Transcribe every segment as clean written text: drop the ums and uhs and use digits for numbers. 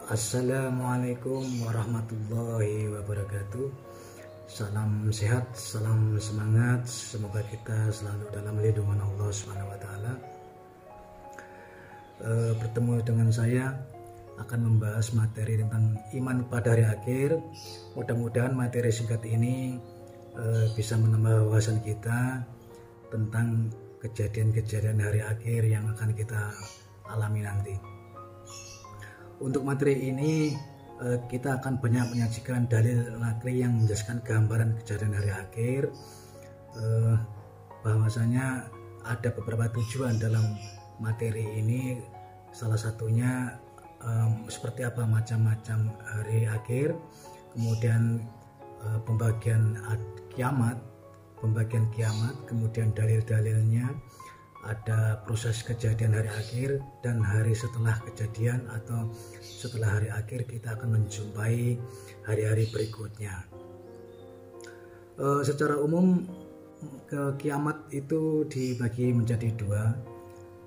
Assalamualaikum warahmatullahi wabarakatuh. Salam sehat, salam semangat. Semoga kita selalu dalam lindungan Allah Subhanahu wa taala. Bertemu dengan saya akan membahas materi tentang iman pada hari akhir. Mudah-mudahan materi singkat ini bisa menambah wawasan kita tentang kejadian-kejadian hari akhir yang akan kita alami nanti. Untuk materi ini kita akan banyak menyajikan dalil nakli yang menjelaskan gambaran kejadian hari akhir, bahwasanya ada beberapa tujuan dalam materi ini. Salah satunya seperti apa macam-macam hari akhir, kemudian pembagian kiamat, kemudian dalil-dalilnya, ada proses kejadian hari akhir dan hari setelah kejadian atau setelah hari akhir kita akan menjumpai hari-hari berikutnya. Secara umum kiamat itu dibagi menjadi dua.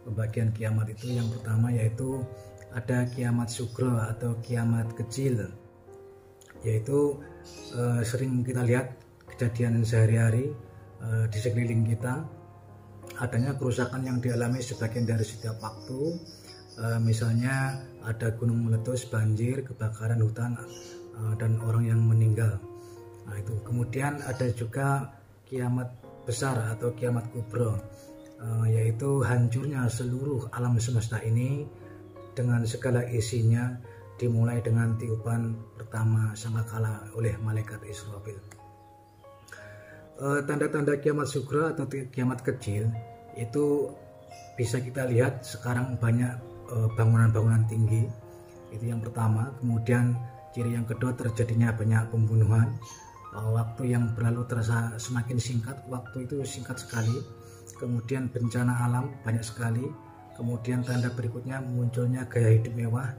Pembagian kiamat itu yang pertama yaitu ada kiamat sugro atau kiamat kecil, yaitu sering kita lihat kejadian sehari-hari di sekeliling kita. Adanya kerusakan yang dialami sebagian dari setiap waktu, misalnya ada gunung meletus, banjir, kebakaran hutan, dan orang yang meninggal. Nah, itu. Kemudian ada juga kiamat besar atau kiamat kubro, yaitu hancurnya seluruh alam semesta ini dengan segala isinya, dimulai dengan tiupan pertama sangkakala oleh malaikat Israfil. Tanda-tanda kiamat sugro atau kiamat kecil itu bisa kita lihat sekarang banyak bangunan-bangunan tinggi, itu yang pertama. Kemudian ciri yang kedua, terjadinya banyak pembunuhan, waktu yang berlalu terasa semakin singkat, waktu itu singkat sekali. Kemudian bencana alam banyak sekali. Kemudian tanda berikutnya munculnya gaya hidup mewah.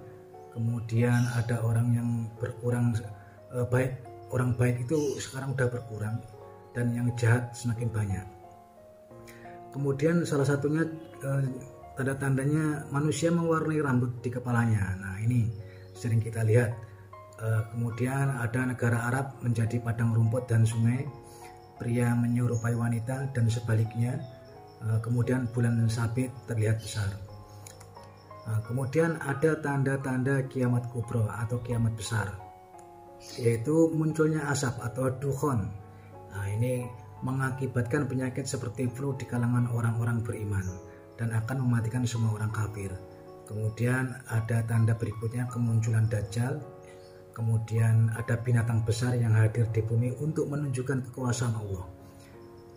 Kemudian ada orang yang berkurang baik, orang baik itu sekarang udah berkurang, dan yang jahat semakin banyak. Kemudian salah satunya tanda-tandanya manusia mewarnai rambut di kepalanya. Nah, ini sering kita lihat. Kemudian ada negara Arab menjadi padang rumput dan sungai, pria menyerupai wanita dan sebaliknya. Kemudian bulan sabit terlihat besar. Kemudian ada tanda-tanda kiamat kubro atau kiamat besar, yaitu munculnya asap atau dukhon. Nah, ini mengakibatkan penyakit seperti flu di kalangan orang-orang beriman dan akan mematikan semua orang kafir. Kemudian ada tanda berikutnya, kemunculan Dajjal. Kemudian ada binatang besar yang hadir di bumi untuk menunjukkan kekuasaan Allah.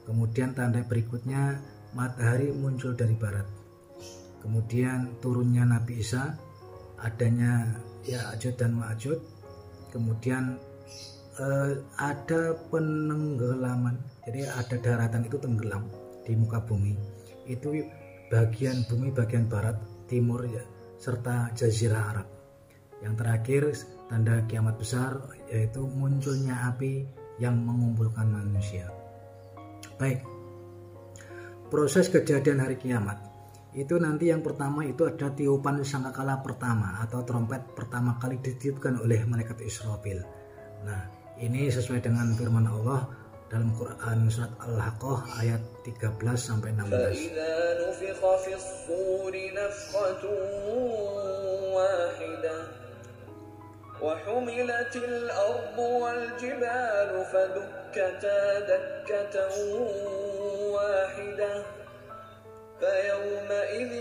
Kemudian tanda berikutnya, matahari muncul dari barat. Kemudian turunnya Nabi Isa, adanya Ya'juj dan Ma'juj. Kemudian ada penenggelaman, jadi ada daratan itu tenggelam di muka bumi, itu bagian bumi bagian barat, timur, serta jazirah Arab. Yang terakhir tanda kiamat besar yaitu munculnya api yang mengumpulkan manusia. Baik, proses kejadian hari kiamat itu nanti yang pertama itu ada tiupan sangkakala pertama atau trompet pertama kali ditiupkan oleh malaikat Israfil. Nah, ini sesuai dengan firman Allah dalam Quran surat Al-Haqqah ayat 13 sampai 16. وحملت الأرض والجبال فدكتا دكة واحدة فيومئذ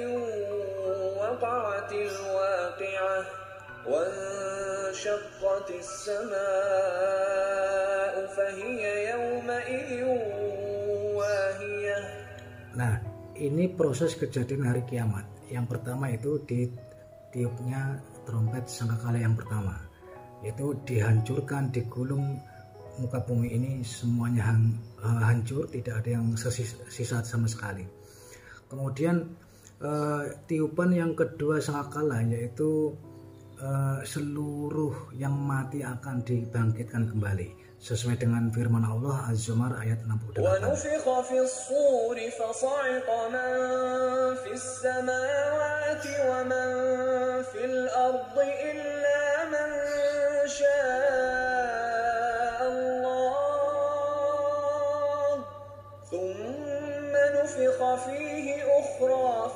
وقعت الواقعة وانشقت السماء فهي يومئذ واهية. Nah, ini proses kejadian hari kiamat. Yang pertama itu ditiupnya trompet sangkakala yang pertama, yaitu dihancurkan, digulung muka bumi ini semuanya hancur, tidak ada yang sisa sama sekali. Kemudian tiupan yang kedua sangkakala yaitu seluruh yang mati akan dibangkitkan kembali sesuai dengan firman Allah Az-Zumar ayat 68. وَنُفِخَ فِي الصُّورِ فَصَعِقَ مَنْ فِي السَّمَاوَاتِ وَمَنْ فِي الْأَرْضِ إِلَّا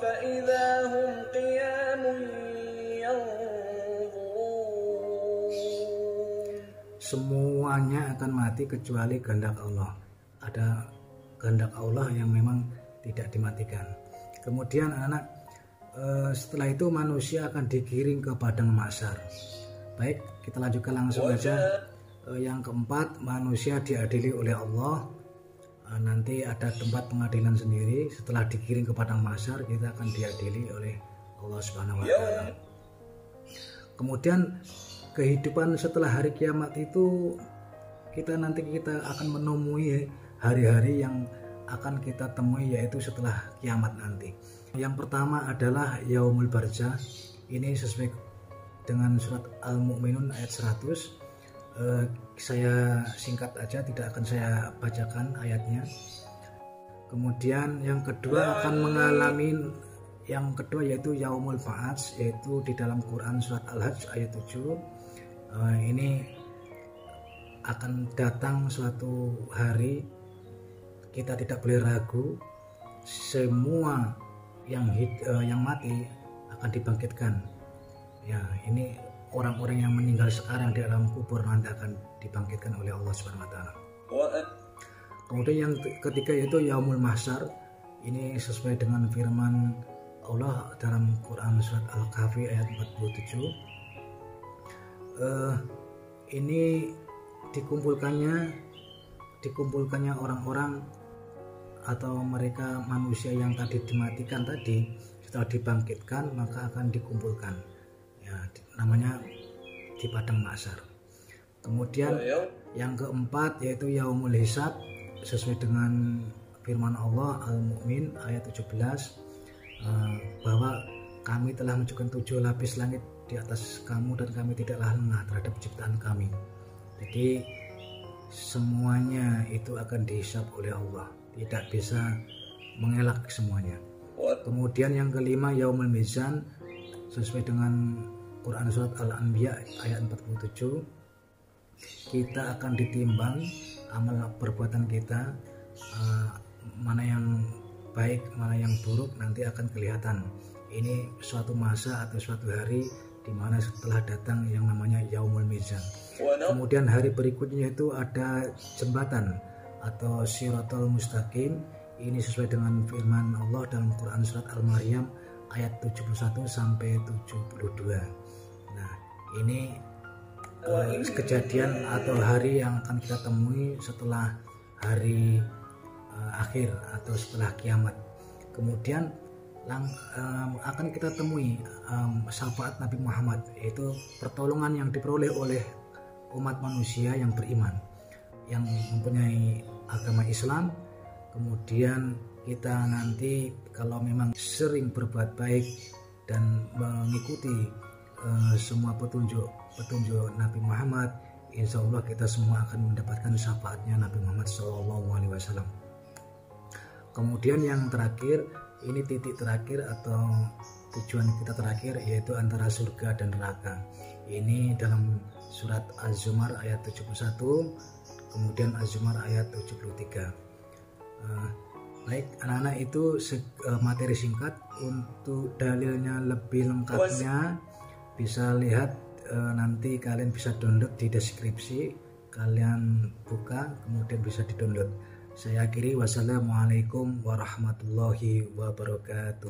فإذا هم قيام ينظرون. Semuanya akan mati kecuali kehendak Allah. Ada kehendak Allah yang memang tidak dimatikan. Kemudian anak setelah itu manusia akan digiring ke padang mahsyar. Baik, kita lanjutkan langsung aja. Yang keempat, manusia diadili oleh Allah. Nanti ada tempat pengadilan sendiri. Setelah digiring ke padang mahsyar, kita akan diadili oleh Allah Subhanahu wa taala. Kemudian kehidupan setelah hari kiamat itu kita akan menemui hari-hari yang akan kita temui, yaitu setelah kiamat nanti. Yang pertama adalah Yaumul Barzah. Ini sesuai dengan surat Al-Mu'minun ayat 100. Saya singkat aja, tidak akan saya bacakan ayatnya. Kemudian yang kedua yaitu Yaumul Ba'ats, yaitu di dalam Quran surat Al-Hajj ayat 7. Ini akan datang suatu hari, kita tidak boleh ragu, semua yang mati akan dibangkitkan. Ya, ini orang-orang yang meninggal sekarang di dalam kubur nanti akan dibangkitkan oleh Allah Subhanahu wa taala. Kemudian yang ketiga yaitu Yaumul Mahsyar. Ini sesuai dengan firman Allah dalam Quran surat Al-Kahfi ayat 47. Ini dikumpulkannya orang-orang atau mereka manusia yang tadi dimatikan tadi, setelah dibangkitkan maka akan dikumpulkan. Ya, namanya di padang mahsyar. Kemudian yang keempat yaitu Yaumul Hisab, sesuai dengan firman Allah Al-Mu'min ayat 17, bahwa kami telah menjadikan 7 lapis langit di atas kamu dan kami tidaklah lengah terhadap ciptaan kami. Jadi semuanya itu akan dihisab oleh Allah, tidak bisa mengelak semuanya. Kemudian yang kelima Yaumul Mizan, sesuai dengan Quran surat Al-Anbiya ayat 47, kita akan ditimbang amal perbuatan kita, mana yang baik mana yang buruk nanti akan kelihatan. Ini suatu masa atau suatu hari di mana setelah datang yang namanya Yaumul Mizan. Kemudian hari berikutnya itu ada jembatan atau Shiratal Mustaqim. Ini sesuai dengan firman Allah dalam Quran surat Al-Maryam ayat 71 sampai 72. Nah, ini kejadian atau hari yang akan kita temui setelah hari akhir atau setelah kiamat. Kemudian akan kita temui syafaat Nabi Muhammad, yaitu pertolongan yang diperoleh oleh umat manusia yang beriman, yang mempunyai agama Islam. Kemudian kita nanti kalau memang sering berbuat baik dan mengikuti semua petunjuk Nabi Muhammad, insya Allah kita semua akan mendapatkan syafaatnya Nabi Muhammad SAW. Kemudian yang terakhir, ini titik terakhir atau tujuan kita terakhir, yaitu antara surga dan neraka. Ini dalam surat Az-Zumar ayat 71, kemudian Az-Zumar ayat 73. Baik anak-anak, itu materi singkat. Untuk dalilnya lebih lengkapnya bisa lihat, nanti kalian bisa download di deskripsi, kalian buka kemudian bisa di-download. Saya akhiri, wassalamualaikum warahmatullahi wabarakatuh.